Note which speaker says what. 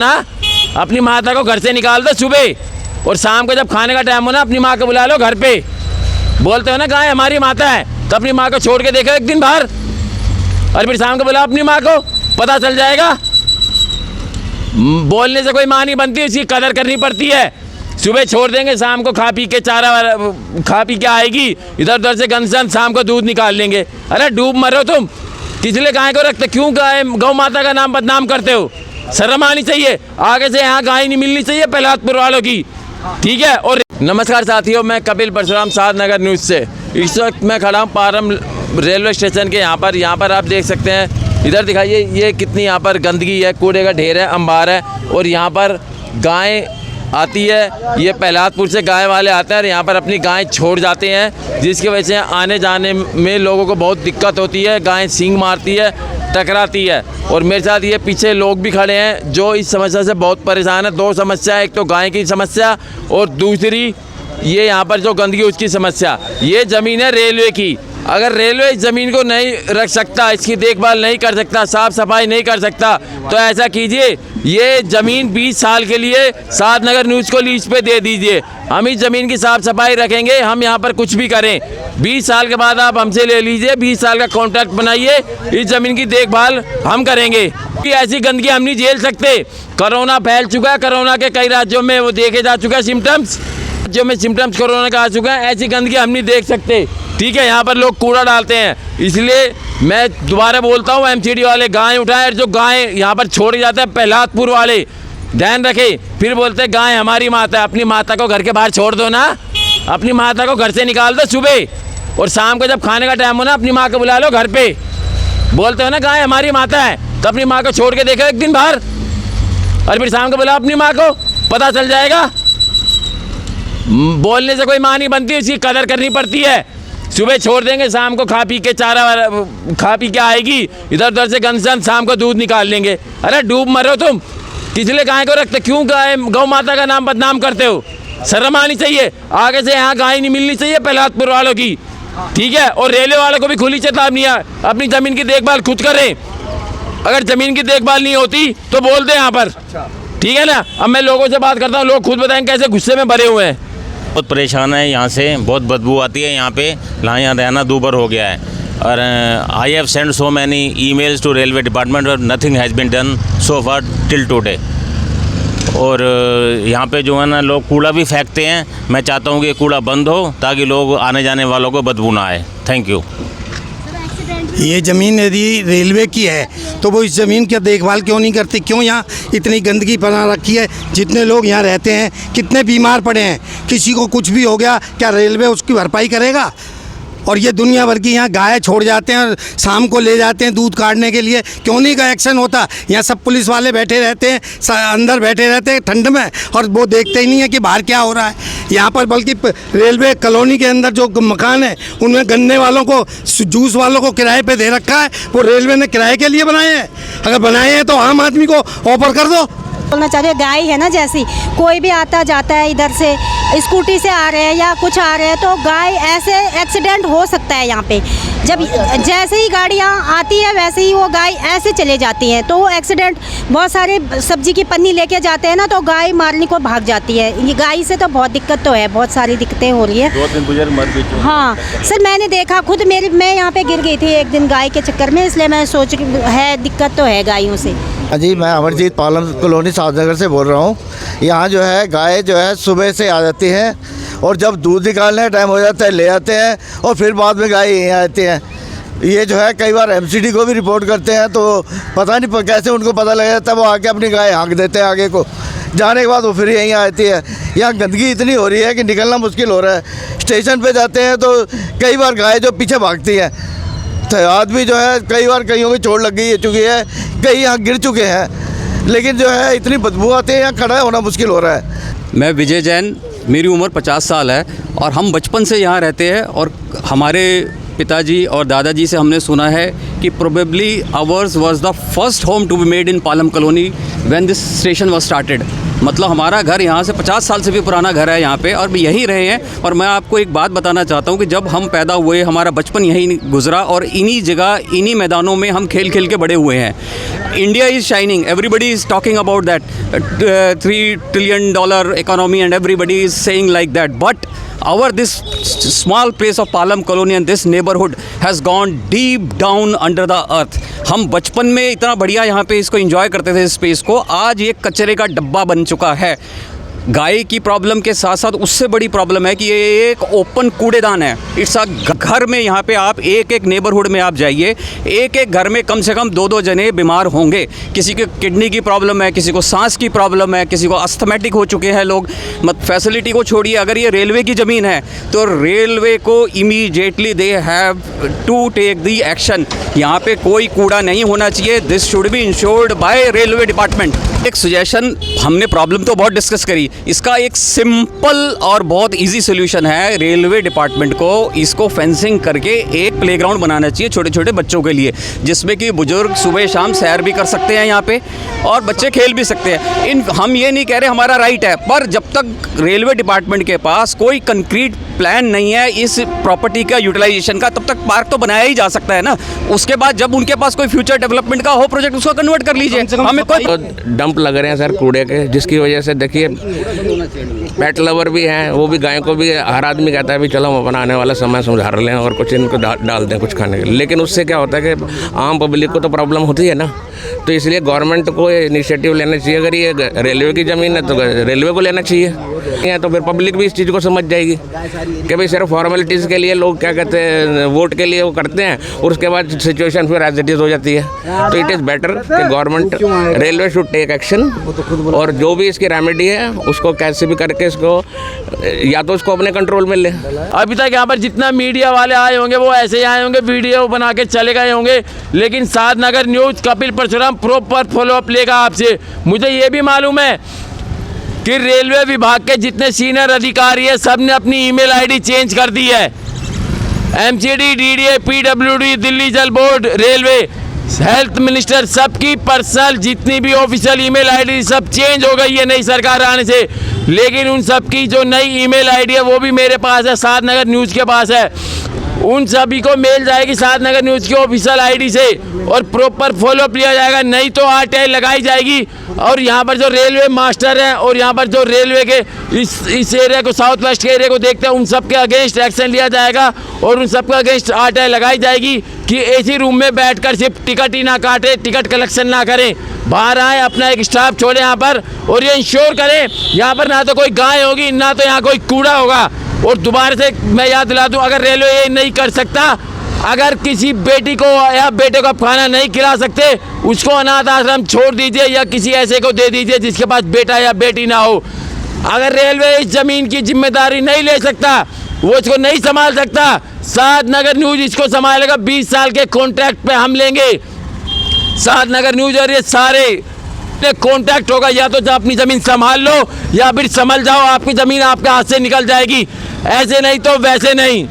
Speaker 1: ना अपनी माता को घर से निकाल दो सुबह, और शाम को जब खाने का टाइम हो ना अपनी माँ को बुला लो घर पे। बोलते हो ना गाय हमारी माता है, तो अपनी माँ को छोड़ के देखो एक दिन बाहर, और फिर शाम को बुलाओ अपनी माँ को, पता चल जाएगा। बोलने से कोई माँ नहीं बनती, उसकी कदर करनी पड़ती है। सुबह छोड़ देंगे, शाम को खा पी के खा पी के आएगी, इधर उधर से गंदसन, शाम को दूध निकाल लेंगे। अरे डूब मरो तुम, किसलिए गाय को रखते, क्यों गाय गौ माता का नाम बदनाम करते हो? शर्म आनी चाहिए। आगे से यहाँ गाय नहीं मिलनी चाहिए पहलादपुर वालों की, ठीक है। और नमस्कार साथियों, मैं कपिल परशुराम, साधनगर न्यूज़ से। इस वक्त मैं खड़ा हूँ पारम रेलवे स्टेशन के यहाँ पर आप देख सकते हैं, इधर दिखाइए ये कितनी यहाँ पर गंदगी है, कूड़े का ढेर है, अंबार है, और यहाँ पर गाय आती है। ये पहलादपुर से गाय वाले आते हैं और यहाँ पर अपनी गाय छोड़ जाते हैं, जिसकी वजह से आने जाने में लोगों को बहुत दिक्कत होती है। गाय सींग मारती है, टकराती है। और मेरे साथ ये पीछे लोग भी खड़े हैं जो इस समस्या से बहुत परेशान है। दो समस्या, एक तो गाय की समस्या और दूसरी ये यहाँ पर जो गंदगी उसकी समस्या। ये ज़मीन है रेलवे की, अगर रेलवे इस ज़मीन को नहीं रख सकता, इसकी देखभाल नहीं कर सकता, साफ़ सफाई नहीं कर सकता, तो ऐसा कीजिए, ये ज़मीन 20 साल के लिए साधनगर न्यूज़ को लीज पे दे दीजिए। हम इस ज़मीन की साफ़ सफाई रखेंगे, हम यहाँ पर कुछ भी करें। 20 साल के बाद आप हमसे ले लीजिए, 20 साल का कॉन्ट्रैक्ट बनाइए, इस ज़मीन की देखभाल हम करेंगे। कि ऐसी गंदगी हम नहीं झेल सकते। कोरोना फैल चुका है, कोरोना के कई राज्यों में वो देखे जा चुका है सिम्टम्स, राज्यों में सिम्टम्स कोरोना का आ चुका है। ऐसी गंदगी हम नहीं देख सकते, ठीक है। यहाँ पर लोग कूड़ा डालते हैं, इसलिए मैं दोबारा बोलता हूँ, एमसीडी वाले गाय उठाए, जो गाय यहाँ पर छोड़ जाते हैं पहलादपुर वाले, ध्यान रखें। फिर बोलते हैं गाय हमारी माता है, अपनी माता को घर के बाहर छोड़ दो ना, अपनी माता को घर से निकाल दो सुबह, और शाम को जब खाने का टाइम हो ना अपनी माँ को बुला लो घर पे। बोलते हो ना गाय हमारी माता है, तो अपनी माँ को छोड़ के देखो एक दिन बाहर, और फिर शाम को बुलाओ अपनी माँ को, पता चल जाएगा। बोलने से कोई माँ नहीं बनती, उसकी कदर करनी पड़ती है। सुबह छोड़ देंगे, शाम को खा पी के आएगी, इधर उधर से गंदसन, शाम को दूध निकाल लेंगे। अरे डूब मरो तुम, किसलिए गाय को रखते, क्यों गाय गौ माता का नाम बदनाम करते हो? शर्म आनी चाहिए। आगे से यहाँ गाय नहीं मिलनी चाहिए पहलादपुर वालों की, ठीक है। और रेलवे वालों को भी खुली चेतावनी है, अपनी ज़मीन की देखभाल खुद करें। अगर ज़मीन की देखभाल नहीं होती तो बोल दें यहाँ पर, ठीक है ना। अब मैं लोगों से बात करता हूँ, लोग खुद बताएंगे कैसे गुस्से में भरे हुए हैं।
Speaker 2: बहुत परेशान है, यहाँ से बहुत बदबू आती है, यहाँ पे यहाँ रहना दूभर हो गया है। और I have send so many emails to railway department और nothing has been done so far till today. और यहाँ पे जो है ना लोग कूड़ा भी फेंकते हैं। मैं चाहता हूँ कि कूड़ा बंद हो ताकि लोग आने जाने वालों को बदबू ना आए। Thank you.
Speaker 3: ये ज़मीन यदि रेलवे की है तो वो इस ज़मीन की देखभाल क्यों नहीं करती? क्यों यहाँ इतनी गंदगी बना रखी है? जितने लोग यहाँ रहते हैं कितने बीमार पड़े हैं, किसी को कुछ भी हो गया, क्या रेलवे उसकी भरपाई करेगा? और ये दुनिया भर की यहाँ गाय छोड़ जाते हैं और शाम को ले जाते हैं दूध काटने के लिए, क्यों नहीं का एक्शन होता? यहाँ सब पुलिस वाले बैठे रहते हैं, अंदर बैठे रहते हैं ठंड में, और वो देखते ही नहीं है कि बाहर क्या हो रहा है यहाँ पर। बल्कि रेलवे कॉलोनी के अंदर जो मकान है उनमें गन्ने वालों को, जूस वालों को किराए पे दे रखा है, वो रेलवे ने किराए के लिए बनाए हैं। अगर बनाए हैं तो आम आदमी को ऑफर कर दो।
Speaker 4: बोलना चाह रहे, गाय है ना, जैसी कोई भी आता जाता है, इधर से स्कूटी से आ रहे हैं या कुछ आ रहे हैं, तो गाय ऐसे एक्सीडेंट हो सकता है यहाँ पे। जब जैसे ही गाड़ियाँ आती है वैसे ही वो गाय ऐसे चले जाती हैं, तो वो एक्सीडेंट, बहुत सारे सब्जी की पन्नी लेके जाते हैं ना, तो गाय मारने को भाग जाती है। ये गाय से तो बहुत दिक्कत तो है, बहुत सारी दिक्कतें हो रही है।
Speaker 2: 2 दिन गुजर मर भी चुके।
Speaker 4: हाँ सर, मैंने देखा खुद, मैं यहाँ पे गिर गई थी एक दिन गाय के चक्कर में, इसलिए मैं सोच है दिक्कत तो है गायों से।
Speaker 5: जी, मैं अमरजीत पालम कॉलोनी साधनगर से बोल रहा हूँ। यहाँ जो है गाय जो है सुबह से आ जाती है, और जब दूध निकालने का टाइम हो जाता है ले आते हैं, और फिर बाद में गाय यहाँ आती हैं। ये जो है कई बार एमसीडी को भी रिपोर्ट करते हैं, तो पता नहीं कैसे उनको पता लग जाता है, वो आके अपनी गाय हाँक देते हैं आगे को, जाने के बाद वो फिर यहीं आती है। यहाँ गंदगी इतनी हो रही है कि निकलना मुश्किल हो रहा है। स्टेशन पे जाते हैं तो कई बार गाय जो पीछे भागती है, तो आदमी जो है कई बार कईयों की चोट लग गई चुकी है, कई यहाँ गिर चुके हैं, लेकिन जो है इतनी बदबू आती है, यहाँ खड़ा होना मुश्किल हो रहा है।
Speaker 6: मैं विजय जैन, मेरी उम्र 50 साल है, और हम बचपन से यहाँ रहते हैं, और हमारे पिताजी और दादाजी से हमने सुना है कि probably ours was the first home to be made in Palam colony when this station was started. मतलब हमारा घर यहाँ से 50 साल से भी पुराना घर है यहाँ पे, और यहीं रहे हैं। और मैं आपको एक बात बताना चाहता हूँ कि जब हम पैदा हुए, हमारा बचपन यहीं गुजरा और इन्हीं जगह, इन्हीं मैदानों में हम खेल खेल के बड़े हुए हैं। India is shining, everybody is talking about that, $3 trillion economy, and everybody is saying like that, but this small place of Palam colony and this neighborhood has gone deep down under the earth. हम बचपन में इतना बढ़िया यहाँ पे इसको enjoy करते थे, इस स्पेस को, आज ये कचरे का डब्बा बन चुका है। गाय की प्रॉब्लम के साथ साथ उससे बड़ी प्रॉब्लम है कि ये एक ओपन कूड़ेदान है। इट्स अ घर में, यहाँ पे आप एक एक नेबरहुड में आप जाइए, एक एक घर में कम से कम 2-2 जने बीमार होंगे। किसी के किडनी की प्रॉब्लम है, किसी को सांस की प्रॉब्लम है, किसी को अस्थमेटिक हो चुके हैं लोग। फैसिलिटी को छोड़िए, अगर ये रेलवे की ज़मीन है तो रेलवे को immediately they have to take the action. यहाँ पे कोई कूड़ा नहीं होना चाहिए। This should be ensured by railway department. एक सजेशन, हमने प्रॉब्लम तो बहुत डिस्कस करी, इसका एक सिंपल और बहुत इजी सोल्यूशन है। रेलवे डिपार्टमेंट को इसको फेंसिंग करके एक प्लेग्राउंड बनाना चाहिए छोटे छोटे बच्चों के लिए, जिसमें कि बुजुर्ग सुबह शाम सैर भी कर सकते हैं यहाँ पे और बच्चे खेल भी सकते हैं। हम ये नहीं कह रहे हमारा राइट है, पर जब तक रेलवे डिपार्टमेंट के पास कोई कंक्रीट प्लान नहीं है इस प्रॉपर्टी का यूटिलाइजेशन का, तब तक पार्क तो बनाया ही जा सकता है ना। उसके बाद जब उनके पास कोई फ्यूचर डेवलपमेंट का हो प्रोजेक्ट, उसको कन्वर्ट कर लीजिए। हमें कोई
Speaker 7: डंप लग रहे हैं सर कूड़े के, जिसकी वजह से देखिए पेट लवर भी हैं, वो भी गाय को भी हर आदमी कहता है भी चलो हम अपना आने वाला समय सुधार लें और कुछ इनको डाल दें कुछ खाने के लिए। लेकिन उससे क्या होता है कि आम पब्लिक को तो प्रॉब्लम होती है ना। तो इसलिए गवर्नमेंट को इनिशिएटिव लेना चाहिए। अगर ये रेलवे की ज़मीन है तो रेलवे को लेना चाहिए, तो फिर पब्लिक भी इस चीज़ को समझ जाएगी कि भाई सिर्फ फॉर्मेलिटीज़ के लिए लोग क्या कहते हैं, वोट के लिए वो करते हैं और उसके बाद सिचुएशन फिर एज इट इज़ हो जाती है। तो इट इज़ बेटर कि government, railway should take action, और जो भी इसकी रेमेडी है उसको कैसे भी करके इसको या तो उसको अपने कंट्रोल में ले।
Speaker 1: अभी तक यहाँ पर जितना मीडिया वाले आए होंगे वो ऐसे ही आए होंगे, वीडियो बना के चले गए होंगे, लेकिन Sadhnagar news Kapil Parshuram proper follow up लेगा आपसे। मुझे ये भी मालूम है कि रेलवे विभाग के जितने सीनियर अधिकारी है सब ने अपनी ईमेल आईडी चेंज कर दी है। एमसीडी, डीडीए, पीडब्ल्यूडी, दिल्ली जल बोर्ड, रेलवे, हेल्थ मिनिस्टर, सबकी पर्सनल जितनी भी ऑफिशियल ईमेल आईडी सब चेंज हो गई है नई सरकार आने से। लेकिन उन सबकी जो नई ईमेल आईडी है वो भी मेरे पास है, साधनगर न्यूज़ के पास है। उन सभी को मेल जाएगी साधनगर न्यूज़ की ऑफिशियल आईडी से और प्रॉपर फॉलोअप लिया जाएगा, नहीं तो आरटीआई लगाई जाएगी। और यहाँ पर जो रेलवे मास्टर हैं और यहाँ पर जो रेलवे के इस एरिया को, साउथ वेस्ट के एरिया को देखते हैं, उन सब के अगेंस्ट एक्शन लिया जाएगा और उन सब के अगेंस्ट आरटीआई लगाई जाएगी कि एसी रूम में बैठकर सिर्फ टिकट ही ना काटे, टिकट कलेक्शन ना करें, बाहर आए, अपना एक स्टाफ छोड़े यहाँ पर और ये इंश्योर करें यहाँ पर ना तो कोई गाय होगी ना तो यहाँ कोई कूड़ा होगा। और दोबारा से मैं याद दिला दूँ, अगर रेलवे ये नहीं कर सकता, अगर किसी बेटी को या बेटे को आप खाना नहीं खिला सकते, उसको अनाथ आश्रम छोड़ दीजिए या किसी ऐसे को दे दीजिए जिसके पास बेटा या बेटी ना हो। अगर रेलवे इस ज़मीन की जिम्मेदारी नहीं ले सकता, वो इसको नहीं संभाल सकता, साधनगर न्यूज़ इसको संभालेगा। 20 साल के कॉन्ट्रैक्ट पे हम लेंगे साधनगर न्यूज़ और ये सारे कॉन्ट्रैक्ट होगा। या तो अपनी ज़मीन संभाल लो या फिर संभल जाओ, आपकी ज़मीन आपके हाथ से निकल जाएगी, ऐसे नहीं तो वैसे नहीं।